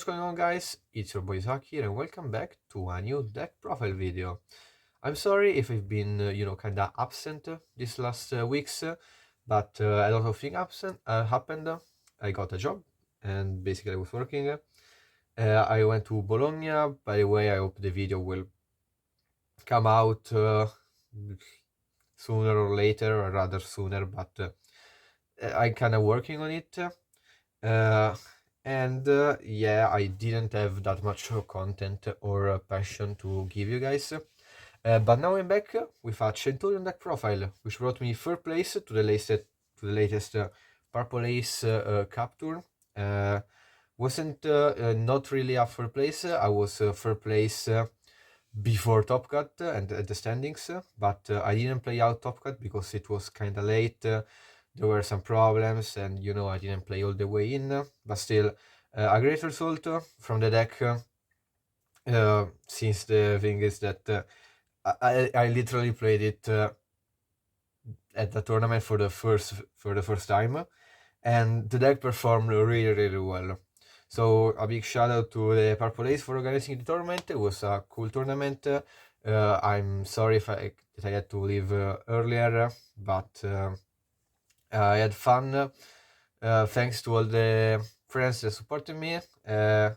what's going on, guys? It's your boy Zach here and welcome back to a new deck profile video. I'm sorry if I've been, kinda absent these last weeks, but a lot of things happened. I got a job and basically I was working. I went to Bologna. By the way, I hope the video will come out sooner or later, or rather sooner, but I'm kind of working on it. Yeah, I didn't have that much content or passion to give you guys. But now I'm back with a Centur-ion deck profile, which brought me third place to the latest Purple Ace capture. Wasn't not really a third place. I was third place before Top Cut and at the standings, but I didn't play out Top Cut because it was kind of late. There were some problems, and I didn't play all the way in. But still, a great result from the deck. Since the thing is that I literally played it at the tournament for the first time, and the deck performed really well. So a big shout out to the Purple Ace for organizing the tournament. It was a cool tournament. I'm sorry that I had to leave earlier, but I had fun. Thanks to all the friends that supported me. I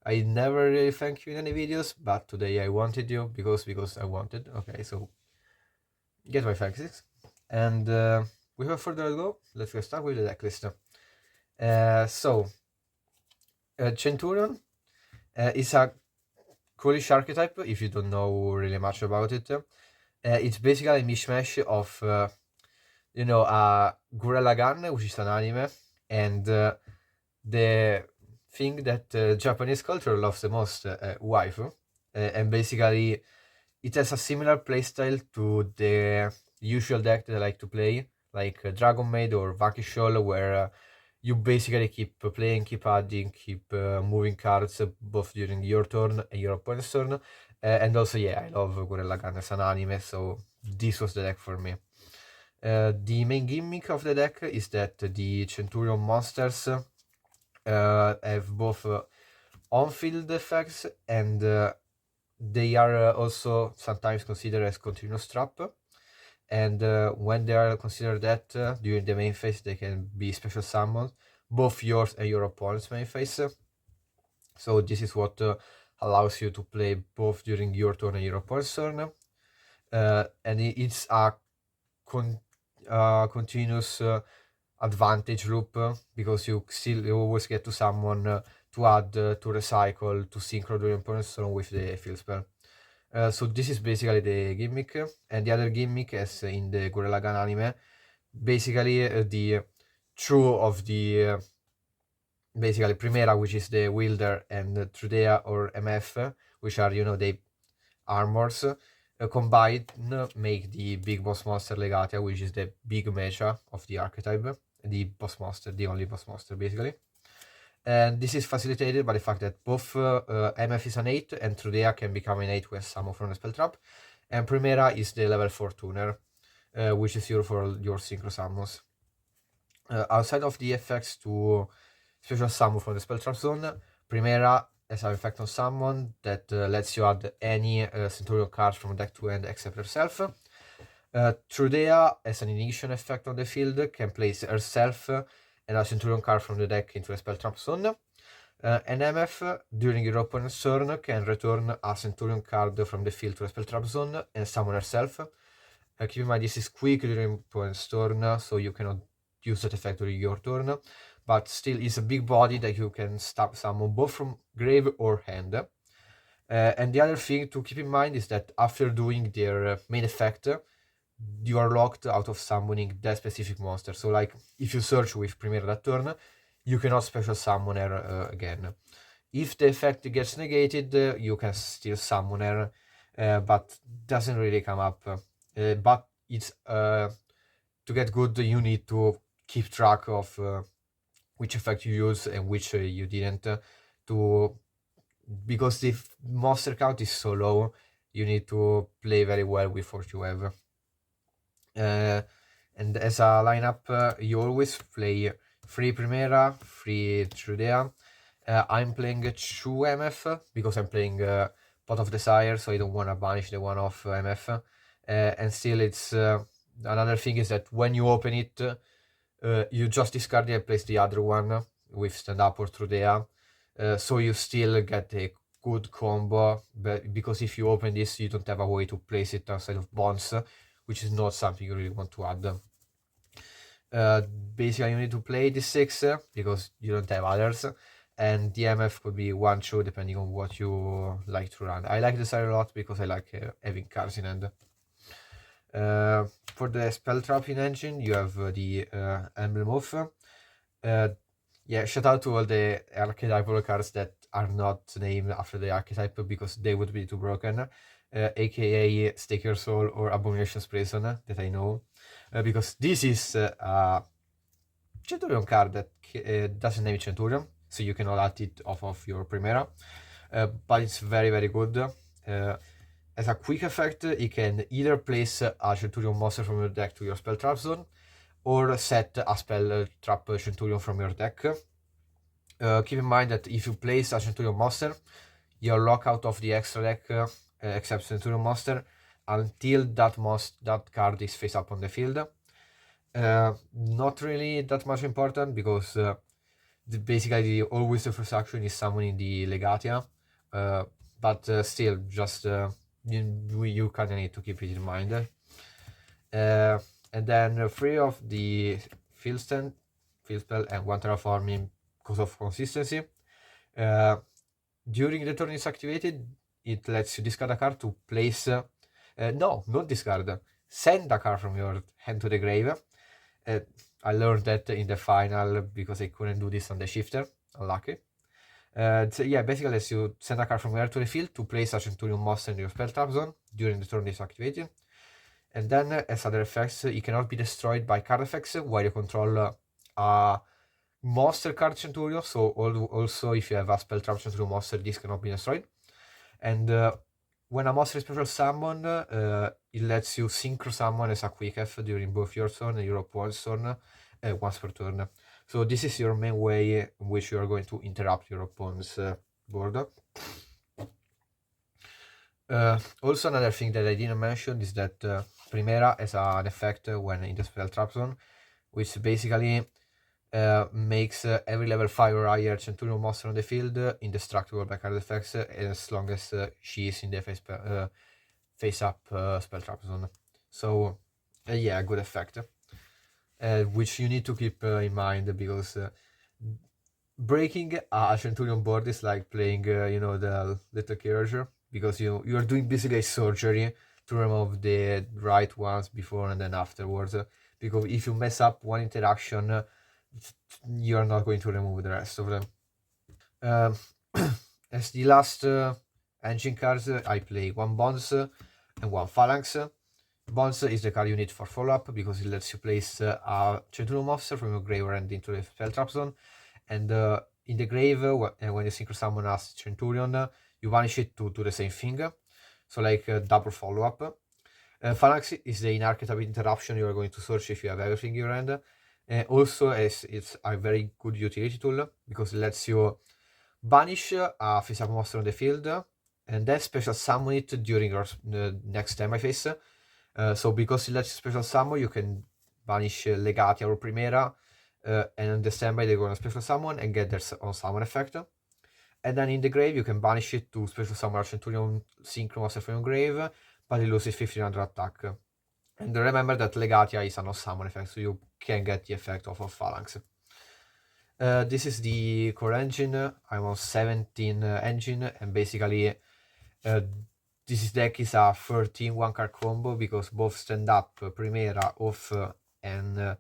never really thank you in any videos, but today I wanted you because I wanted. Okay, so get my thanks. And without further ado, let's get started with the deck list. Centur-ion is a coolish archetype. If you don't know really much about it, it's basically a mishmash of a Gurren Gun, which is an anime, and the thing that Japanese culture loves the most, waifu, and basically it has a similar playstyle to the usual deck that I like to play, like Dragon Maid or Vakishol, where you basically keep playing, keep adding, keep moving cards both during your turn and your opponent's turn. And also, yeah, I love Gurren Gun as an anime, so this was the deck for me. The main gimmick of the deck is that the Centur-ion monsters have both on-field effects, and they are also sometimes considered as continuous trap. And when they are considered that during the main phase, they can be special summoned, both yours and your opponent's main phase. So this is what allows you to play both during your turn and your opponent's turn. And it's a continuous advantage loop, because you always get to summon, to add, to recycle, to synchro during opponent's turn with the field spell. So this is basically the gimmick, and the other gimmick, as in the Gurren Gun anime, basically the true of the basically Primera, which is the wielder, and Trudea or MF, which are the armors, combined make the big boss monster Legatia, which is the big mecha of the archetype, the boss monster, the only boss monster basically. And this is facilitated by the fact that both MF is an 8 and Trudea can become an 8 with summon from the spell trap, and Primera is the level 4 tuner, which is used for your synchro summons. Outside of the effects to special summon from the spell trap zone, Primera has an effect on summon that lets you add any Centur-ion card from deck to hand except herself. Trudea has an ignition effect on the field, can place herself and a Centur-ion card from the deck into a spell trap zone. An MF, during your opponent's turn, can return a Centur-ion card from the field to a spell trap zone and summon herself. Keep in mind this is quick during opponent's turn, so you cannot use that effect during your turn, but still is a big body that you can summon both from grave or hand. And the other thing to keep in mind is that after doing their main effect, you are locked out of summoning that specific monster. So like if you search with Primera that turn, you cannot special summon her again. If the effect gets negated, you can still summon her, but doesn't really come up. But it's to get good, you need to keep track of which effect you use and which you didn't, because the monster count is so low, you need to play very well with what you have. And as a lineup, you always play 3 Primera, 3 Trudea, I'm playing 2 MF because I'm playing Pot of Desire, so I don't want to banish the one of MF. And still, it's another thing is that when you open it, you just discard it and place the other one with stand up or through the so you still get a good combo, but because if you open this, you don't have a way to place it outside of bonds, which is not something you really want to add. Basically, you need to play the 6 because you don't have others, and the MF could be 1-2 depending on what you like to run. I like the side a lot because I like having cards in hand. For the spell trapping engine, you have the Emblem of. Yeah, shout out to all the archetypal cards that are not named after the archetype because they would be too broken, aka Stake Your Soul or Abomination's Prison that I know, because this is a Centurion card that doesn't name Centurion, so you cannot add it off of your Primera, but it's very, very good. As a quick effect, you can either place a Centurion monster from your deck to your spell trap zone, or set a spell trap Centurion from your deck. Keep in mind that if you place a Centurion monster, you're locked out of the extra deck, except Centurion monster, until that card is face up on the field. Not really that much important because basically always the first action is summoning the Legatia, but still just you kind of need to keep it in mind. And then 3 of the field spell and 1 terraforming because of consistency. During the turn it's activated, it lets you discard a card to place no, not discard, send a card from your hand to the grave. I learned that in the final because I couldn't do this on the shifter, unlucky. So yeah, basically lets you send a card from your to the field to place a Centurion monster in your spell trap zone during the turn it's activated. And then as other effects, it cannot be destroyed by card effects while you control a monster card Centurion, so also if you have a spell trap Centurion monster, this cannot be destroyed. And when a monster is special summoned, it lets you synchro summon as a quick F during both your turn and your opponent's turn, once per turn. So this is your main way in which you are going to interrupt your opponent's board. Also, another thing that I didn't mention is that Primera has an effect when in the spell trap zone, which basically makes every level 5 or higher Centurion monster on the field indestructible by card effects as long as she is in the face up spell trap zone. So yeah, good effect, which you need to keep in mind because breaking a Centurion board is like playing the little chirurgeon, because you are doing basically a surgery to remove the right ones before and then afterwards, because if you mess up one interaction, you're not going to remove the rest of them. As the last engine cards, I play 1 Bonds and 1 Phalanx. Bonds is the card you need for follow-up because it lets you place a Centurion monster from your graveyard into the spell trap zone, and in the grave, when you synchro summon a Centurion, you vanish it to do the same thing, so like double follow-up. Phalanx is the in-archetype interruption you are going to search if you have everything in your hand. Also, it's a very good utility tool because it lets you banish a face-up monster on the field and then special summon it during your next standby phase. So because it lets you special summon, you can banish Legatia or Primera, and on the standby they go on a special summon and get their own summon effect. And then in the grave you can banish it to special summon a Centurion synchro monster from your grave, but it loses 1500 attack. And remember that Legatia is a no-summon effect, so you can get the effect of Phalanx. This is the core engine. I'm on 17 engine, and basically this deck is a 13 one-card combo because both Stand Up, Primera, Off, and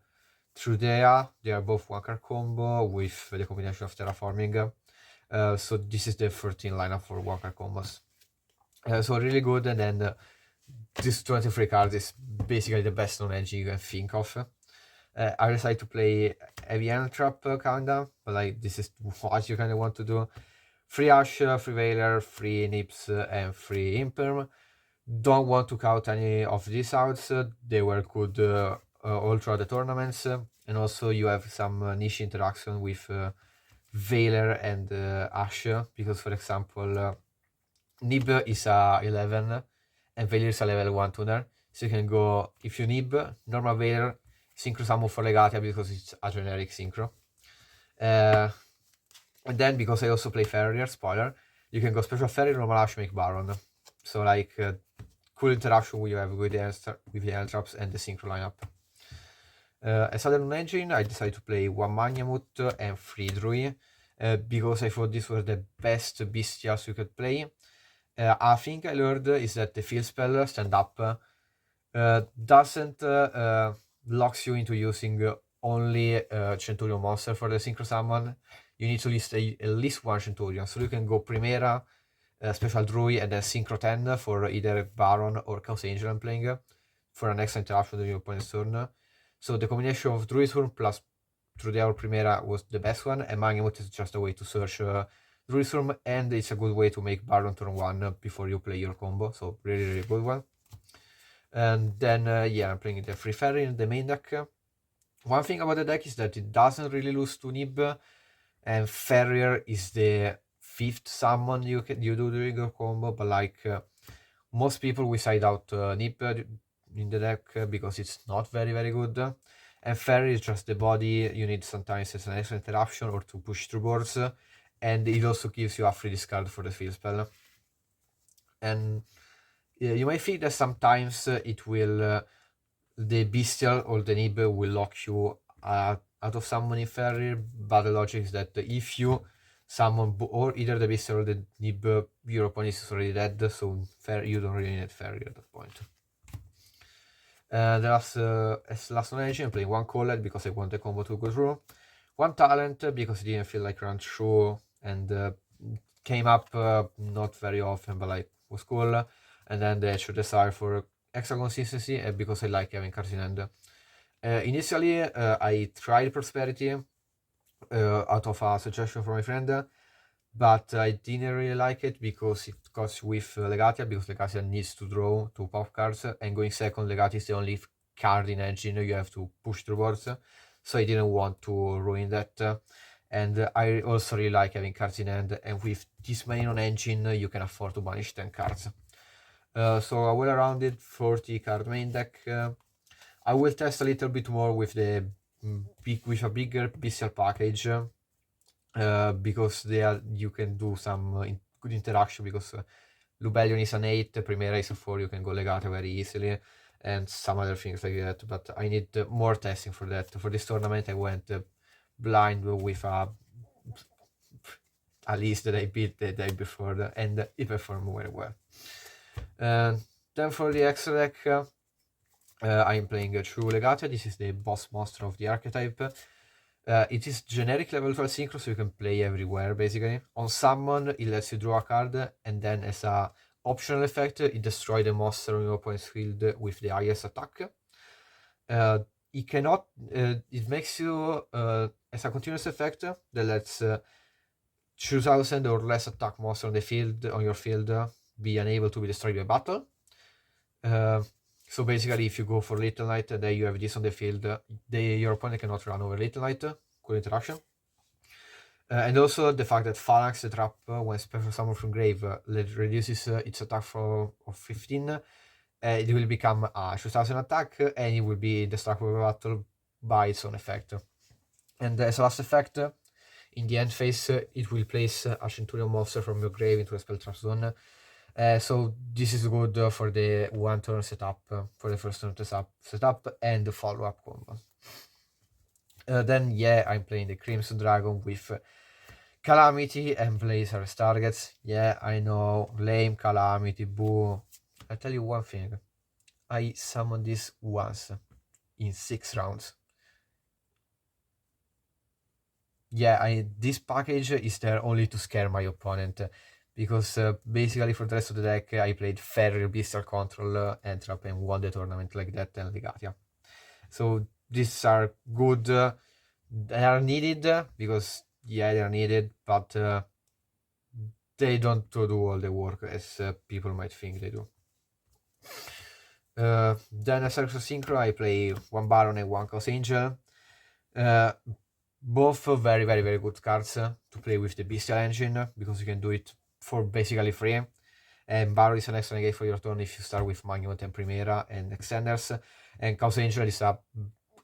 Trudea, they are both one-card combo with the combination of Terraforming. So this is the 13 lineup for one-card combos. So really good, and then this 23 cards is basically the best non-engine you can think of. I decided to play heavy hand trap kinda, but like this is what you kinda want to do. 3 Ash, 3 Veiler, 3 Nips, and 3 Imperm. Don't want to count any of these outs. They were good all throughout the tournaments, and also you have some niche interaction with Veiler and Ash, because for example Nib is a 11 and Veiler is a level 1 tuner, so you can go, if you Nib, normal Veiler, synchro summon for Legatia because it's a generic synchro. And then because I also play Farrier, spoiler, you can go special Farrier, normal Ash, make Baron. So like cool interaction you have with the L traps and the synchro lineup. As other engine, I decided to play 1 Magnamut and 3 Druid because I thought these were the best bestials you could play. A thing I learned is that the field spell stand up doesn't locks you into using only Centur-ion monster for the synchro summon. You need to list at least 1 Centur-ion, so you can go Primera, Special Druid, and then Synchro 10 for either Baron or Chaos Angel I'm playing for an extra interaction during your opponent's turn. So the combination of Druid turn plus Trudeau Primera was the best one, and Magnamut is just a way to search Druid Storm, and it's a good way to make Baron turn 1 before you play your combo, so really, really good one. And then, yeah, I'm playing the Free Fairy in the main deck. One thing about the deck is that it doesn't really lose to Nib, and Farrier is the 5th summon you do during your combo, but like most people will side out Nib in the deck because it's not very, very good. And Farrier is just the body you need sometimes as an extra interruption or to push through boards, and it also gives you a free discard for the field spell. And you might think that sometimes it will, the bestial or the Nib will lock you out of summoning Farrier, but the logic is that if you summon or either the bestial or the Nib, your opponent is already dead, so you don't really need Farrier at that point. The last one engine, I'm playing 1 Collet because I want the combo to go through, 1 Talent because it didn't feel like run through and came up not very often, but like was cool. And then the Extra Desire for extra consistency, and because I like having cards in hand. Initially, I tried Prosperity out of a suggestion from my friend, but I didn't really like it because it goes with Legatia, because Legatia needs to draw 2 pop cards, and going second, Legatia is the only card in engine you have to push through boards, so I didn't want to ruin that. And I also really like having cards in hand, and with this many on engine, you can afford to banish 10 cards. So a well-rounded 40 card main deck. I will test a little bit more with a bigger bestial package because you can do some good interaction, because Lubellion is an 8, Primera is a 4, you can go Legata very easily, and some other things like that, but I need more testing for that. For this tournament I went blind with a list that I beat the day before, and it performed very well. Then for the extra deck, I'm playing True Legata. This is the boss monster of the archetype. It is generic level 12 synchro, so you can play everywhere basically. On summon, it lets you draw a card, and then as a optional effect, it destroys the monster on your opponent's field with the highest attack. It cannot. It makes you as a continuous effect that lets choose 1000 or less attack monster on your field be unable to be destroyed by battle. So basically, if you go for Little Knight, then you have this on the field. Your opponent cannot run over Little Knight. Cool interaction. And also the fact that Phalanx, the trap, when special summon from grave, reduces its attack of 15. It will become a 2000 attack, and it will be destructible battle by its own effect. And as a last effect, in the end phase, it will place a Centur-ion monster from your grave into a spell trap zone. So this is good for the 1 turn setup, for the first turn setup and the follow-up combo. Then yeah, I'm playing the Crimson Dragon with Calamity and plays Harvest Targets. Yeah, I know, lame Calamity, boo. I'll tell you one thing. I summoned this once in 6 rounds. Yeah, this package is there only to scare my opponent, because basically for the rest of the deck I played Farrier, Bestial Control, and Trap, and won the tournament like that, and Legatia. So these are good, they are needed, because yeah, they are needed, but they don't do all the work as people might think they do. Then as Extra Synchro, I play 1 Baron and 1 Chaos Angel. both very, very, very good cards to play with the Bestial engine, because you can do it for basically free. And Barrow is an extra negate for your turn if you start with Monument and Primera and Extenders. And Chaos Angel is a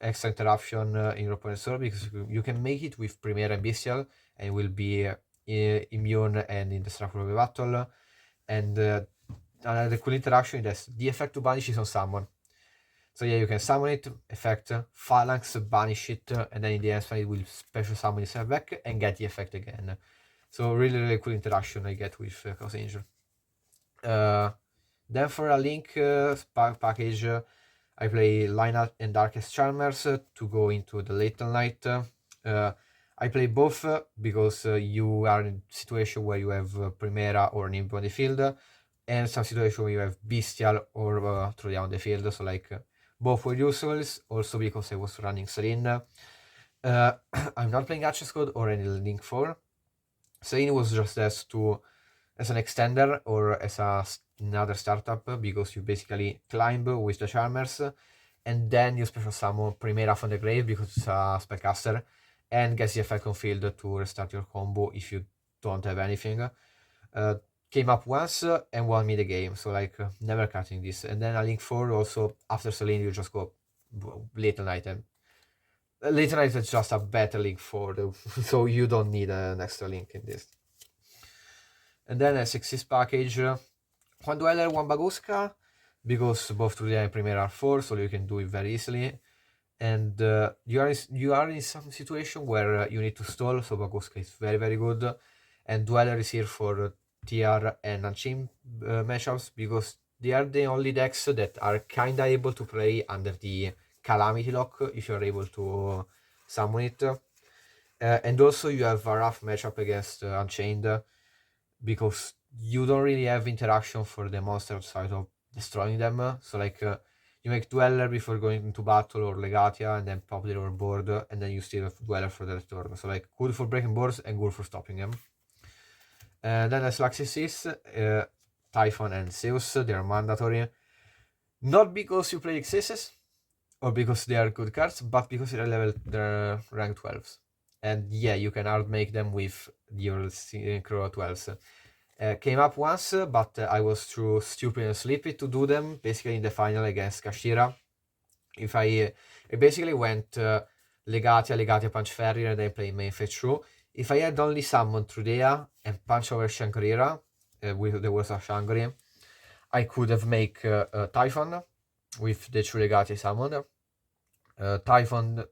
extra interruption in your opponent's turn, because you can make it with Primera and Bestial, and it will be immune and indestructible of the battle. And another cool interaction is the effect to banish is on summon. So yeah, you can summon it, effect, Phalanx, banish it, and then in the end it will special summon itself back and get the effect again. So really, really cool interaction I get with Chaos Angel. Then for a Link package, I play Lineup and Darkest Charmers to go into the Lethal Knight. I play both because you are in a situation where you have Primera or Nimble on the field, and some situation where you have Bestial or Troya on the field. So like both were useful, also because I was running Serene. I'm not playing Access Code or any Link 4. Serene was just as an extender or as another startup, because you basically climb with the Charmers, and then you special summon Primera from the grave because it's a spellcaster, and gets the effect on field to restart your combo if you don't have anything. Came up once and won me the game, so like never cutting this. And then a Link 4 also, after Selene you just go Lethal Knight, and Lethal Knight is just a better Link 4, so you don't need an extra Link in this. And then a 6 package, one Dweller, one Baguska, because both Trudia and Primera are 4, so you can do it very easily. And you are in some situation where you need to stall, so Baguska is very, very good. And Dweller is here for TR and Unchained matchups, because they are the only decks that are kinda able to play under the Calamity lock if you are able to summon it. And also you have a rough matchup against Unchained, because you don't really have interaction for the monster outside of destroying them. So like you make Dweller before going into battle or Legatia, and then pop the overboard, and then you still have Dweller for the return. So like good for breaking boards and good for stopping them. Then as Laxis, Typhon and Zeus, they are mandatory. Not because you play Xyzes or because they are good cards, but because they're rank 12s. And yeah, you can hard make them with your Synchro 12s. Came up once, but I was too stupid and sleepy to do them, basically in the final against Kashira. If I basically went Legatia, Punch Farrier, and then play main fetch through. If I had only summoned Trudea and Punch over Shangri-La, with the words of Shangri, I could have make Typhon with the true Legatia summon. Typhon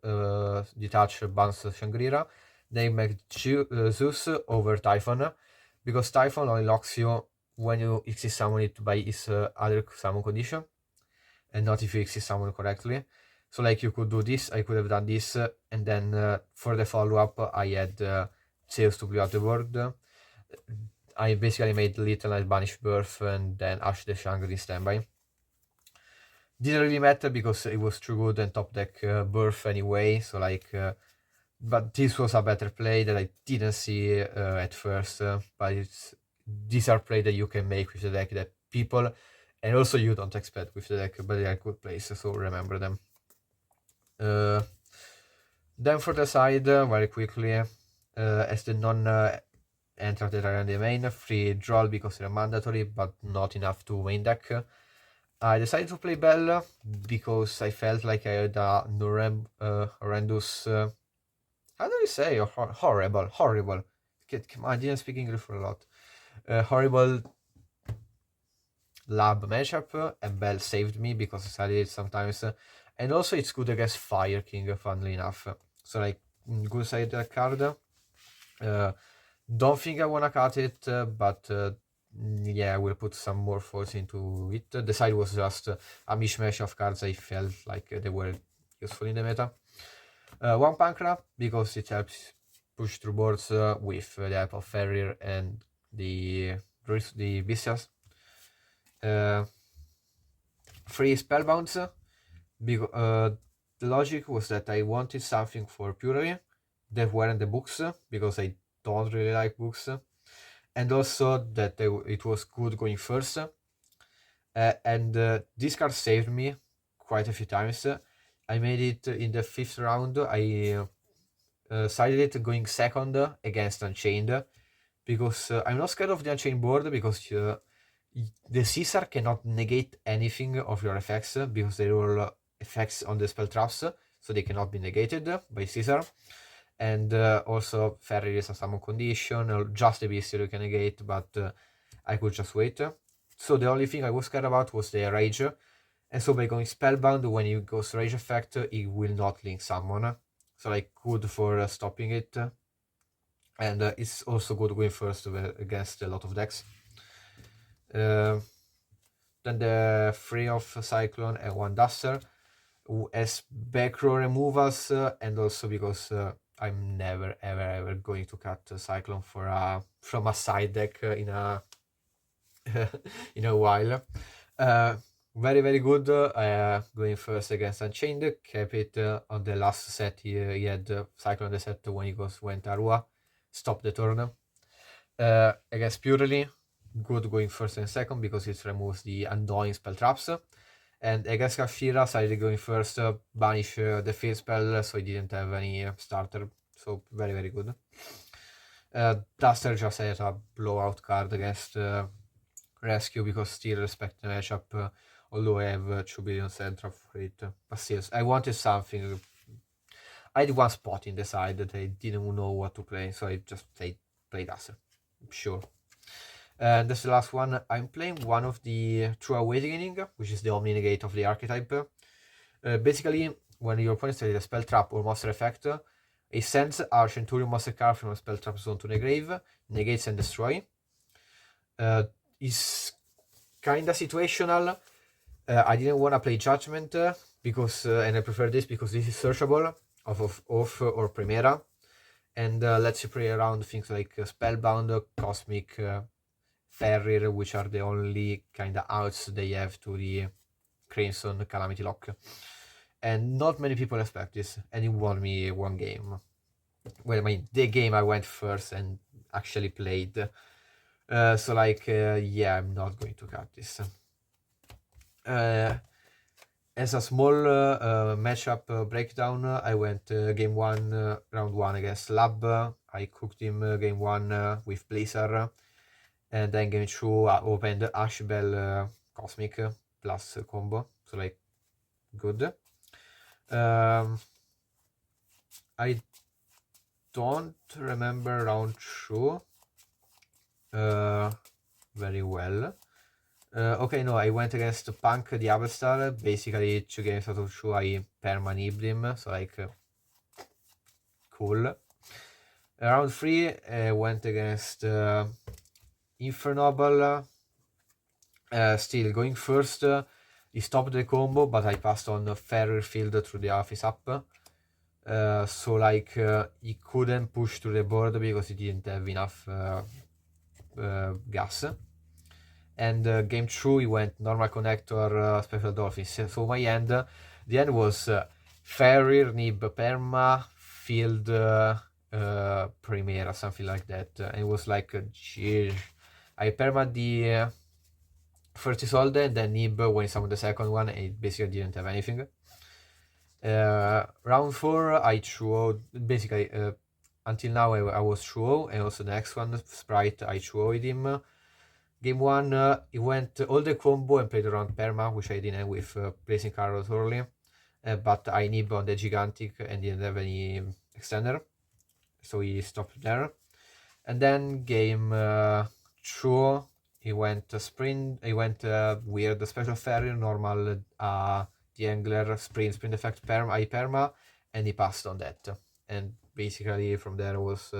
detach bounce Shangri-La, then make Zeus over Typhon, because Typhon only locks you when you exit summon it by its other summon condition, and not if you exit summon correctly. So like you could do this, I could have done this, and then for the follow-up I had Zeus to blew out the board. I basically made Little Knight banish Birth and then Ash the Shangri in standby. Didn't really matter because it was too good and top deck Birth anyway, so like but this was a better play that I didn't see at first, but these are plays that you can make with the deck that people, and also you don't expect with the deck, but they are good plays, so remember them. Then for the side, very quickly, as the non-entrant that are in the main, free draw because they're mandatory, but not enough to win deck. I decided to play Bell because I felt like I had a horrendous... how do you say? Horrible. I didn't speak English for a lot. Horrible lab matchup, and Bell saved me because I studied it sometimes. And also it's good against Fire King, funnily enough. So like, good side that card. Don't think I wanna cut it, but yeah, I will put some more force into it. The side was just a mishmash of cards I felt like they were useful in the meta. One Pankra, because it helps push through boards with the help of Farrier and the Bestials. 3 Spellbounds. The logic was that I wanted something for Purely that weren't the books, because I don't really like books, and also that it was good going first. And this card saved me quite a few times. I made it in the 5th round. I sided it going second against Unchained, because I'm not scared of the Unchained board, because the Caesar cannot negate anything of your effects, because they roll effects on the spell traps, so they cannot be negated by Caesar. And also Ferry is a summon condition, or just the Beast you can negate, but I could just wait. So the only thing I was scared about was the Rage, and so by going Spellbound, when he goes Rage effect, he will not link summon, so like good for stopping it, and it's also good going first against a lot of decks. Then the 3 of Cyclone and 1 Duster, who has back row removals, and also because I'm never ever going to cut Cyclone from a side deck in a in a while. Very good going first against Unchained. Kept it on the last set. He had Cyclone the set when he went Arua. Stop the turn. Against Purely, good going first and second because it removes the annoying spell traps. And against Kafira, decided going first, banish the field spell, so he didn't have any starter. So very good. Duster just had a blowout card against Rescue because still respect the matchup, although I have 2 billion Central for it. But still, I wanted something. I had one spot in the side that I didn't know what to play, so I just play Duster. Sure. And that's the last one. I'm playing one of the True Awakening, which is the Omni Negate of the archetype. Basically, when your opponent has a spell trap or monster effect, it sends our Centur-ion monster card from a spell trap zone to the grave, negates and destroy. Is kinda situational. I didn't want to play Judgment because, and I prefer this because this is searchable off or Primera, and lets you play around things like Spellbound, Cosmic, Ferrier, which are the only kinda outs they have to the Crimson Calamity lock. And not many people expect this, and it won me one game. Well, I mean, the game I went first and actually played. So like, yeah, I'm not going to cut this. As a small matchup breakdown, I went game 1, round 1 against Lab. I cooked him game 1 with Blizzard. And then game 2 opened Ashbell Cosmic plus combo. So like, good. I don't remember round 2 very well. Okay, no, I went against Punk Diablo-Star. Basically, 2 games out of 2 I perma-nibbed him, so like, cool. Round 3 went against Infernoble. Still going first. He stopped the combo, but I passed on Ferrier Field through the office up. So like, he couldn't push to the board because he didn't have enough gas. And game 2 he went normal connector, special dolphins. So my end, the end was Ferrier, Nib, Perma, Field, Primera, something like that. And it was like, geez. I perma the first Isolde, and then Nib when he summoned the second one, and it basically didn't have anything. Round 4 I threw basically, until now I was through, and also the next one, Sprite, I threw him. Game 1 he went all the combo and played around perma, which I didn't with placing cards early, but I nib on the Gigantic and didn't have any extender, so he stopped there. And then game 2 he went weird special Ferrier, normal the Angler, sprint effect, perma, I perma, and he passed on that. And basically from there was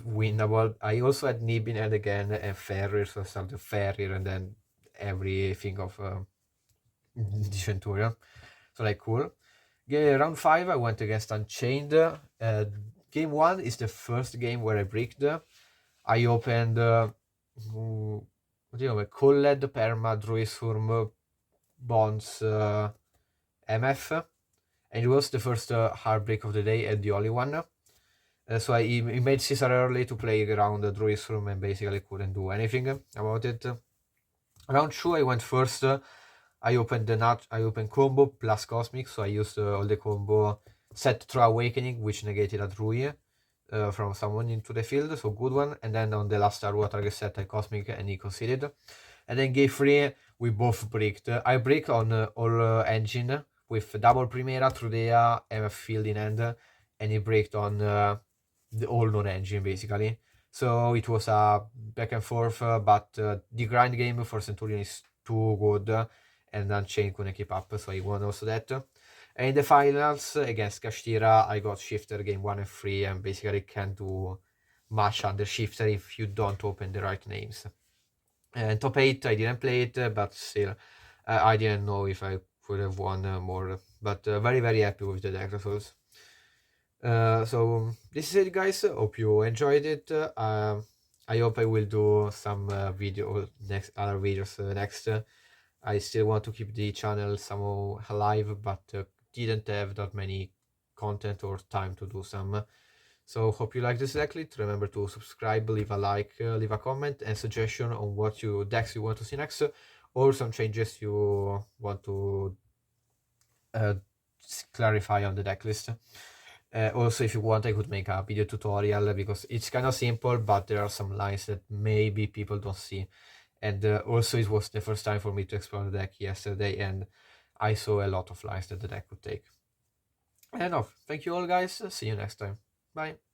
winnable. I also had Nib in hand again and Ferrier, so I started Ferrier and then everything of the Centur-ion. So like, cool. Round 5 I went against Unchained. Game 1 is the first game where I bricked. I opened Colled, Perma, Druiswurm, Bonds, MF, and it was the first hard break of the day and the only one. So he made Caesar early to play around the Druiswurm and basically couldn't do anything about it. Round 2 I went first. I opened combo plus Cosmic, so I used all the combo set True Awakening, which negated a Drui from someone into the field, so good one. And then on the last Star War target set, I Cosmic and he conceded. And then game 3, we both bricked. I break on all engine with double Primera, Trudea, MF field in hand, and he breaked on the all non-engine basically. So it was a back and forth, but the grind game for Centur-ion is too good, and Unchained couldn't keep up, so I won also that. And in the finals against Kashtira, I got Shifter game 1 and 3, and basically can't do much under Shifter if you don't open the right names. And top 8, I didn't play it, but still, I didn't know if I could have won more. But very, very happy with the deck results. So this is it, guys. Hope you enjoyed it. I hope I will do some other videos next. I still want to keep the channel somehow alive, but didn't have that many content or time to do some. So hope you like this deck list. Remember to subscribe, leave a like, leave a comment, and suggestion on what decks you want to see next, or some changes you want to clarify on the deck list. Also, if you want, I could make a video tutorial because it's kind of simple, but there are some lines that maybe people don't see. And also, it was the first time for me to explore the deck yesterday, and I saw a lot of lines that the deck could take. And thank you all, guys. See you next time. Bye.